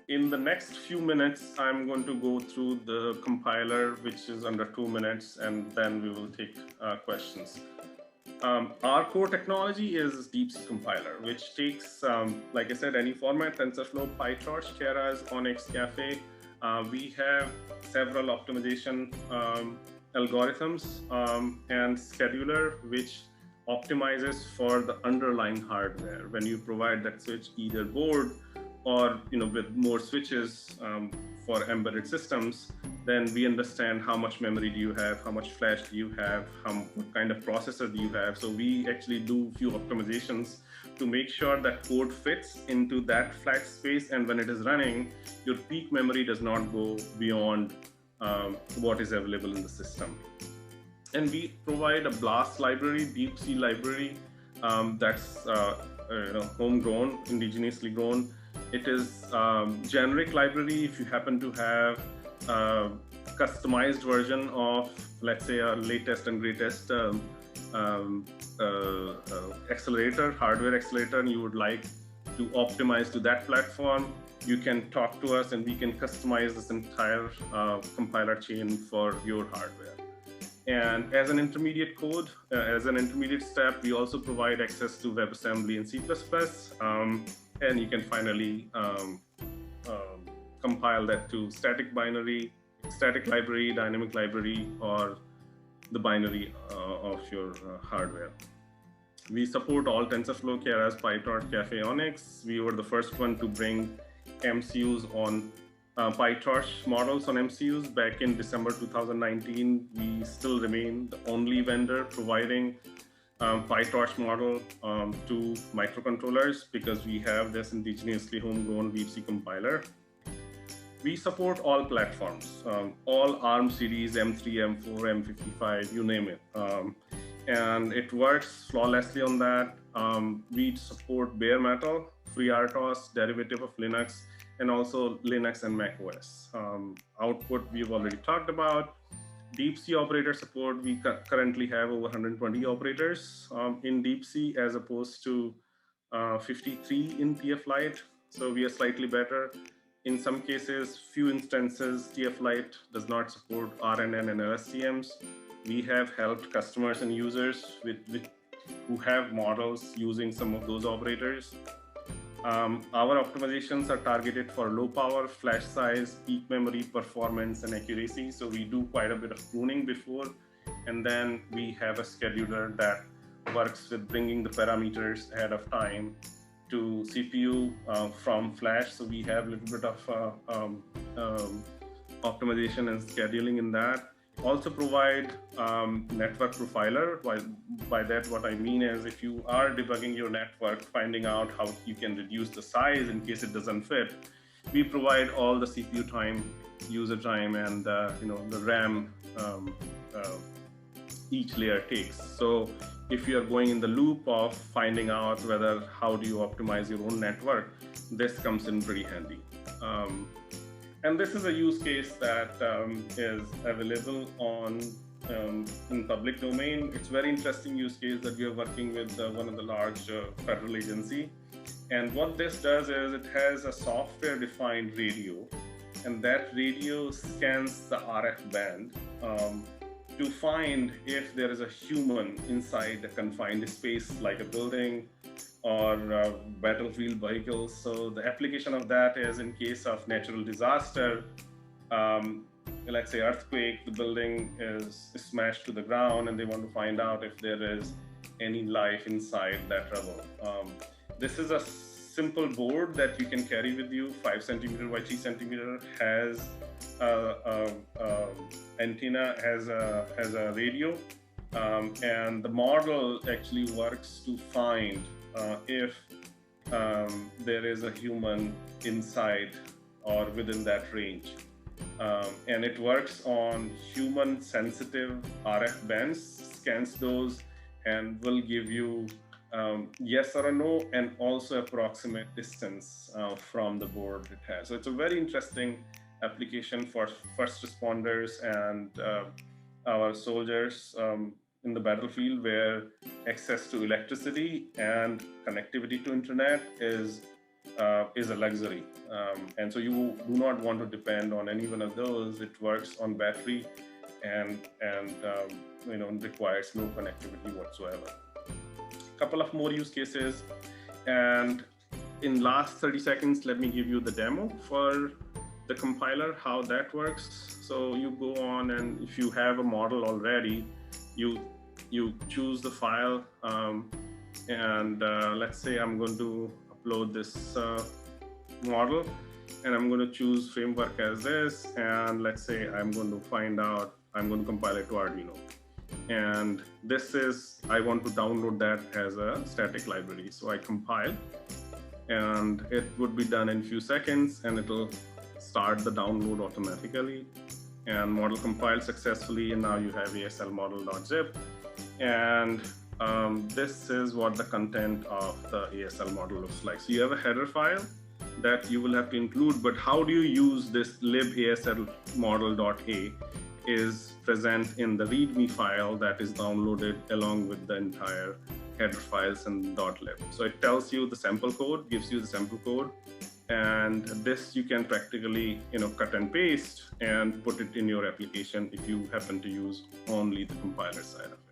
in the next few minutes, I'm going to go through the compiler, which is under 2 minutes, and then we will take questions. Our core technology is deepC compiler, which takes, like I said, any format, TensorFlow, PyTorch, keras, Onyx, Caffe. We have several optimization algorithms and scheduler, which optimizes for the underlying hardware. When you provide that switch either board or with more switches for embedded systems, then we understand how much memory do you have, how much flash do you have, what kind of processor do you have. So we actually do a few optimizations to make sure that code fits into that flat space, and when it is running, your peak memory does not go beyond what is available in the system. And we provide a BLAST library, deepC library, that's homegrown, indigenously grown. It is generic library. If you happen to have a customized version of, let's say, a latest and greatest accelerator, hardware accelerator, and you would like to optimize to that platform, you can talk to us and we can customize this entire compiler chain for your hardware. And as an intermediate code, as an intermediate step, we also provide access to WebAssembly and C++, and you can finally compile that to static binary, static library, dynamic library, or the binary of your hardware. We support all TensorFlow, keras, PyTorch, Caffe, Onyx. We were the first one to bring MCUs on PyTorch models on MCUs back in December 2019. We still remain the only vendor providing PyTorch model to microcontrollers because we have this indigenously homegrown deepC compiler. We support all platforms, all ARM series, M3, M4, M55, you name it. And it works flawlessly on that. We support bare metal, FreeRTOS, derivative of Linux, and also Linux and Mac OS. Output we've already talked about. deepC operator support, we currently have over 120 operators in deepC as opposed to 53 in TF Lite. So we are slightly better. In some cases, few instances, TF Lite does not support RNN and LSTMs. We have helped customers and users who have models using some of those operators. Our optimizations are targeted for low power, flash size, peak memory, performance, and accuracy. So we do quite a bit of pruning before, and then we have a scheduler that works with bringing the parameters ahead of time to CPU from flash. So we have a little bit of optimization and scheduling in that. Also provide network profiler. By that, what I mean is if you are debugging your network, finding out how you can reduce the size in case it doesn't fit, we provide all the CPU time, user time, and the RAM each layer takes. So if you are going in the loop of finding out how do you optimize your own network, this comes in pretty handy. And this is a use case that is available in public domain. It's a very interesting use case that we are working with one of the large federal agency. And what this does is it has a software-defined radio, and that radio scans the RF band to find if there is a human inside a confined space like a building or battlefield vehicles. So the application of that is in case of natural disaster, let's say earthquake, the building is smashed to the ground and they want to find out if there is any life inside that rubble. This is a simple board that you can carry with you, 5 centimeter by 3 centimeter, has antenna, has a radio, and the model actually works to find if there is a human inside or within that range. And it works on human sensitive RF bands, scans those, and will give you yes or a no, and also approximate distance from the board it has. So it's a very interesting application for first responders and our soldiers in the battlefield, where access to electricity and connectivity to internet is is a luxury. And so you do not want to depend on any one of those. It works on battery and requires no connectivity whatsoever. Couple of more use cases, and in last 30 seconds, let me give you the demo for the compiler, how that works. So you go on, and if you have a model already, you choose the file, and let's say I'm going to upload this model, and I'm going to choose framework as this, and let's say I'm going to compile it to Arduino. And this is, I want to download that as a static library. So I compile, and it would be done in a few seconds, and it'll start the download automatically. And model compiled successfully, and now you have ASL model.zip. And this is what the content of the ASL model looks like. So you have a header file that you will have to include, but how do you use this libasl model.a is present in the README file that is downloaded along with the entire header files and .lib. So it tells you the sample code, gives you the sample code, and this you can practically cut and paste and put it in your application if you happen to use only the compiler side of it.